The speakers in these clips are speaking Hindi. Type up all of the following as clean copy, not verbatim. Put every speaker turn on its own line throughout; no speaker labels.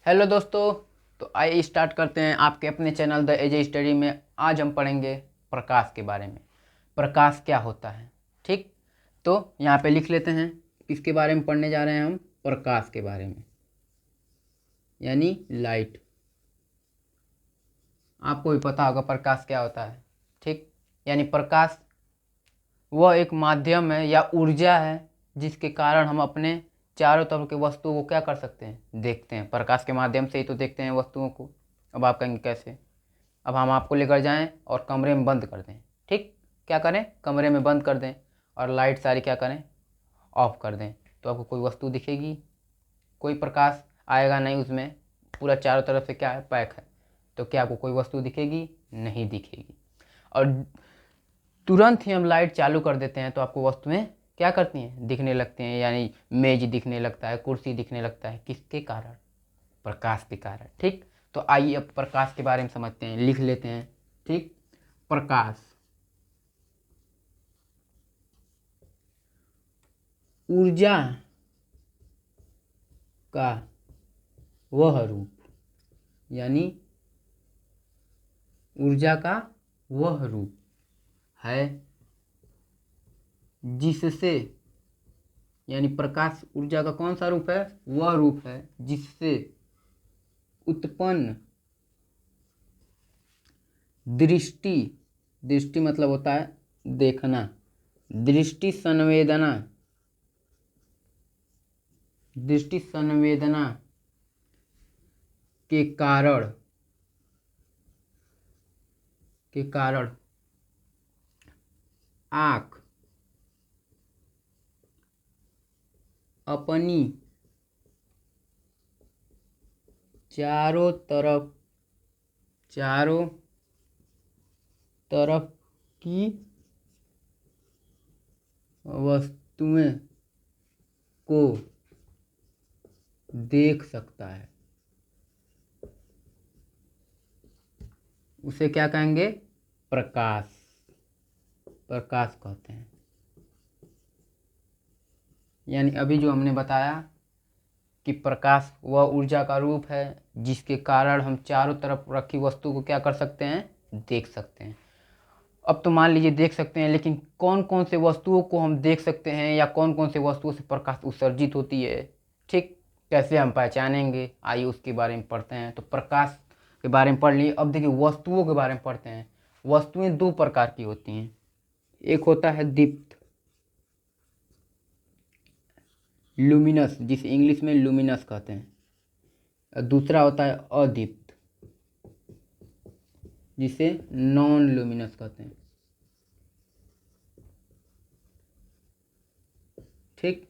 हेलो दोस्तों। तो आइए स्टार्ट करते हैं आपके अपने चैनल द एजे स्टडी में। आज हम पढ़ेंगे प्रकाश के बारे में। प्रकाश क्या होता है, ठीक। तो यहाँ पे लिख लेते हैं किसके बारे में पढ़ने जा रहे हैं हम। प्रकाश के बारे में, यानी लाइट। आपको भी पता होगा प्रकाश क्या होता है, ठीक। यानी प्रकाश वह एक माध्यम है या ऊर्जा है जिसके कारण हम अपने चारों तरफ की वस्तुओं को क्या कर सकते हैं, देखते हैं। प्रकाश के माध्यम से ही तो देखते हैं वस्तुओं को। अब आप कहेंगे कैसे। अब हम आपको लेकर जाएं और कमरे में बंद कर दें, ठीक। क्या करें, कमरे में बंद कर दें और लाइट सारी क्या करें, ऑफ कर दें। तो आपको कोई वस्तु दिखेगी, कोई प्रकाश आएगा नहीं उसमें, पूरा चारों तरफ से क्या है, पैक है। तो क्या आपको कोई वस्तु दिखेगी, नहीं दिखेगी। और तुरंत ही हम लाइट चालू कर देते हैं तो आपको वस्तुएं क्या करती हैं, दिखने लगती हैं। यानी मेज दिखने लगता है, कुर्सी दिखने लगता है। किसके कारण, प्रकाश के कारण, ठीक। तो आइए अब प्रकाश के बारे में समझते हैं, लिख लेते हैं, ठीक। प्रकाश ऊर्जा का वह रूप, यानी ऊर्जा का वह रूप है जिससे, यानी प्रकाश ऊर्जा का कौन सा रूप है, वह रूप है जिससे उत्पन्न दृष्टि, दृष्टि मतलब होता है देखना, दृष्टि संवेदना, दृष्टि संवेदना के कारण, आँख अपनी चारों तरफ की वस्तुएं को देख सकता है। उसे क्या कहेंगे, प्रकाश, प्रकाश कहते हैं। यानी अभी जो हमने बताया कि प्रकाश वह ऊर्जा का रूप है जिसके कारण हम चारों तरफ रखी वस्तु को क्या कर सकते हैं, देख सकते हैं। अब तो मान लीजिए देख सकते हैं, लेकिन कौन कौन से वस्तुओं को हम देख सकते हैं या कौन कौन से वस्तुओं से प्रकाश उत्सर्जित होती है, ठीक। कैसे हम पहचानेंगे, आइए उसके बारे में पढ़ते हैं। तो प्रकाश के बारे में पढ़ लिए। अब देखिए वस्तुओं के बारे में पढ़ते हैं। वस्तुएं दो प्रकार की होती हैं। एक होता है दीप्त, लुमिनस, जिसे इंग्लिश में लुमिनस कहते हैं। और दूसरा होता है अदीप्त, जिसे नॉन लुमिनस कहते हैं, ठीक।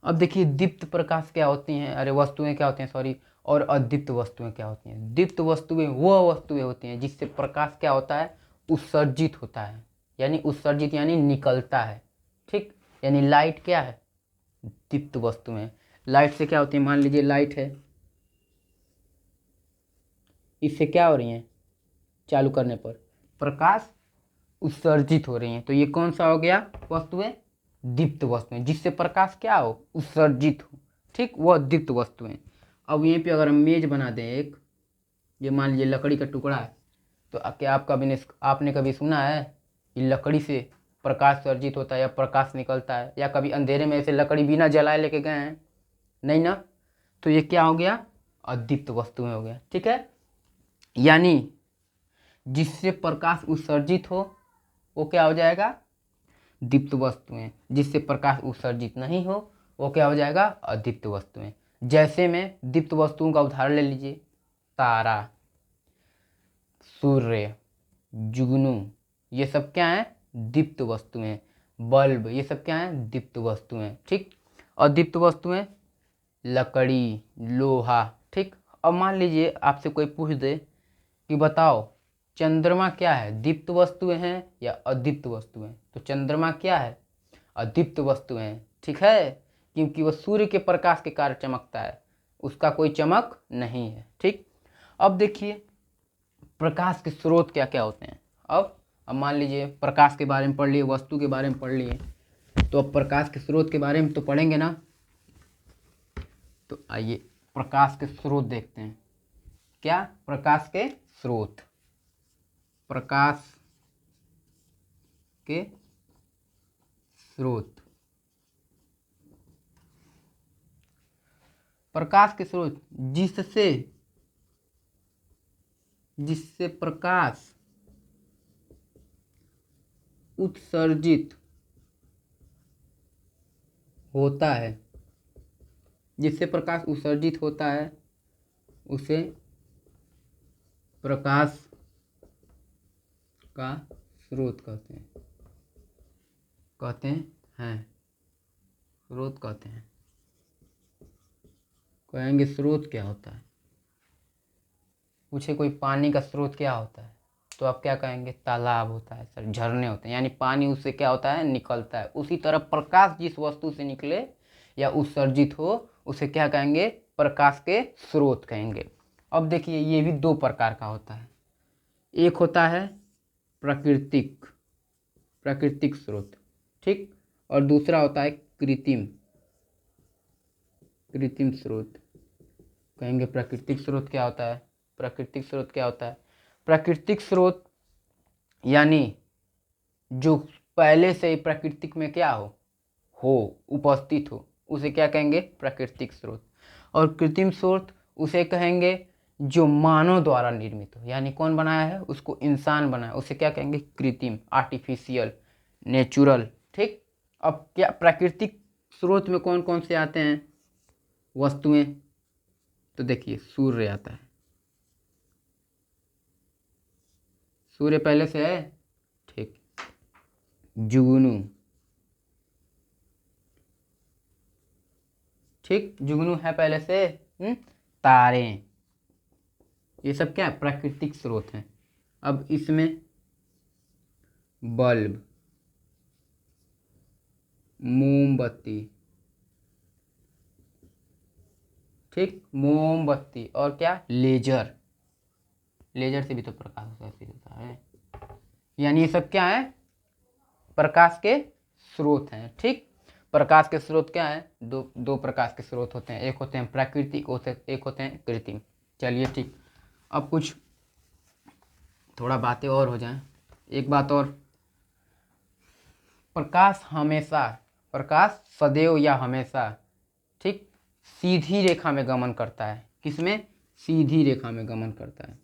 अब देखिए दीप्त प्रकाश क्या होती हैं, अरे वस्तुएं क्या होती हैं, सॉरी। और अदीप्त वस्तुएं क्या होती हैं। दीप्त वस्तुएं वह वस्तुएं होती हैं जिससे प्रकाश क्या होता है, उत्सर्जित होता है। यानी उत्सर्जित यानी निकलता है, ठीक। यानी लाइट क्या है, दीप्त वस्तुएं। लाइट से क्या होती है, मान लीजिए लाइट है, इससे क्या हो रही है, चालू करने पर प्रकाश उत्सर्जित हो रही हैं। तो ये कौन सा हो गया, वस्तुएं दीप्त वस्तुएं, जिससे प्रकाश क्या हो, उत्सर्जित हो, ठीक। वह दीप्त वस्तुएं। अब यहीं पे अगर हम मेज बना दें एक, ये मान लीजिए लकड़ी का टुकड़ा है, तो क्या आपने कभी सुना है कि लकड़ी से प्रकाश सर्जित होता है या प्रकाश निकलता है, या कभी अंधेरे में ऐसे लकड़ी बिना जलाए लेके गए हैं, नहीं ना। तो ये क्या हो गया, अदीप्त वस्तुएं हो गया, ठीक है। यानी जिससे प्रकाश उत्सर्जित हो वो क्या हो जाएगा, दीप्त वस्तुएं। जिससे प्रकाश उत्सर्जित नहीं हो वो क्या हो जाएगा, अदीप्त वस्तुएं। जैसे में दीप्त वस्तुओं का उदाहरण ले लीजिए, तारा, सूर्य, जुगनू, ये सब क्या है, दीप्त वस्तुएं। बल्ब, ये सब क्या है, दीप्त वस्तुएं, ठीक। अदीप्त वस्तुएं लकड़ी, लोहा, ठीक। अब मान लीजिए आपसे कोई पूछ दे कि बताओ चंद्रमा क्या है, दीप्त वस्तुएं हैं या अदीप्त वस्तुएं। तो चंद्रमा क्या है, अदीप्त वस्तुएं हैं, ठीक है। क्योंकि वह सूर्य के प्रकाश के कारण चमकता है, उसका कोई चमक नहीं है, ठीक। अब देखिए प्रकाश के स्रोत क्या क्या होते हैं। अब मान लीजिए प्रकाश के बारे में पढ़ लिए, वस्तु के बारे में पढ़ लिए, तो अब प्रकाश के स्रोत के बारे में तो पढ़ेंगे ना। तो आइए प्रकाश के स्रोत देखते हैं। क्या? प्रकाश के स्रोत। प्रकाश के स्रोत। प्रकाश के स्रोत जिससे प्रकाश उत्सर्जित होता है, जिससे प्रकाश उत्सर्जित होता है उसे प्रकाश का स्रोत कहते हैं। स्रोत कहते हैं। कहेंगे स्रोत क्या होता है? पूछे कोई पानी का स्रोत क्या होता है, तो आप क्या कहेंगे? तालाब होता है सर, झरने होते हैं, यानी पानी उससे क्या होता है? निकलता है। उसी तरह प्रकाश जिस वस्तु से निकले या उत्सर्जित हो उसे क्या कहेंगे? प्रकाश के स्रोत कहेंगे। अब देखिए, ये भी दो प्रकार का होता है। एक होता है प्राकृतिक स्रोत, ठीक, और दूसरा होता है कृत्रिम स्रोत। कहेंगे प्राकृतिक स्रोत क्या होता है? प्राकृतिक स्रोत यानी जो पहले से ही प्रकृति में क्या हो उपस्थित हो, उसे क्या कहेंगे? प्राकृतिक स्रोत। और कृत्रिम स्रोत उसे कहेंगे जो मानव द्वारा निर्मित हो, यानी कौन बनाया है? उसको इंसान बनाया, उसे क्या कहेंगे? कृत्रिम, आर्टिफिशियल, नेचुरल, ठीक। अब क्या प्राकृतिक स्रोत में कौन कौन से आते हैं वस्तुएं? तो देखिए, सूर्य आता है। सूर्य पहले से है, ठीक। जुगनू, ठीक, जुगनू है पहले से। तारे, ये सब क्या है? प्राकृतिक स्रोत हैं। अब इसमें बल्ब, मोमबत्ती, ठीक, मोमबत्ती, और क्या? लेजर से भी तो प्रकाश होता है, यानी ये सब क्या है? प्रकाश के स्रोत हैं, ठीक। प्रकाश के स्रोत क्या है? दो प्रकाश के स्रोत होते हैं, एक होते हैं प्राकृतिक, एक होते हैं कृत्रिम। चलिए, ठीक। अब कुछ थोड़ा बातें और हो जाएं। एक बात और, प्रकाश सदैव या हमेशा, ठीक, सीधी रेखा में गमन करता है। किसमें? सीधी रेखा में गमन करता है,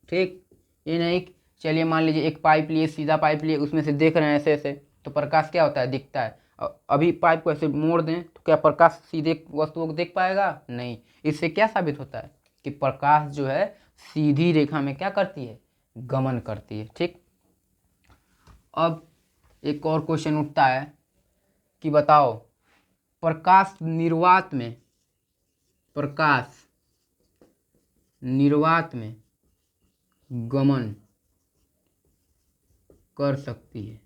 ठीक। ये नहीं, चलिए मान लीजिए एक पाइप लिए, सीधा पाइप लिए, उसमें से देख रहे हैं ऐसे ऐसे, तो प्रकाश क्या होता है? दिखता है। अभी पाइप को ऐसे मोड़ दें तो क्या प्रकाश सीधे वस्तुओं को देख पाएगा? नहीं। इससे क्या साबित होता है कि प्रकाश जो है सीधी रेखा में क्या करती है? गमन करती है, ठीक। अब एक और क्वेश्चन उठता है कि बताओ, प्रकाश निर्वात में गमन कर सकती है।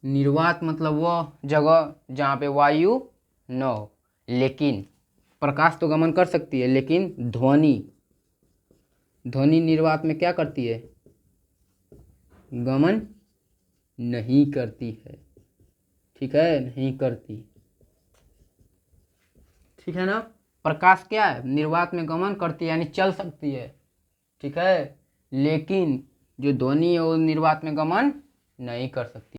निर्वात मतलब वह जगह जहाँ पे वायु न हो, लेकिन प्रकाश तो गमन कर सकती है, लेकिन ध्वनि निर्वात में क्या करती है? गमन नहीं करती है, ठीक है, नहीं करती, ठीक है ना। प्रकाश क्या है? निर्वात में गमन करती है, यानी चल सकती है, ठीक है, लेकिन जो ध्वनि है वो निर्वात में गमन नहीं कर सकती।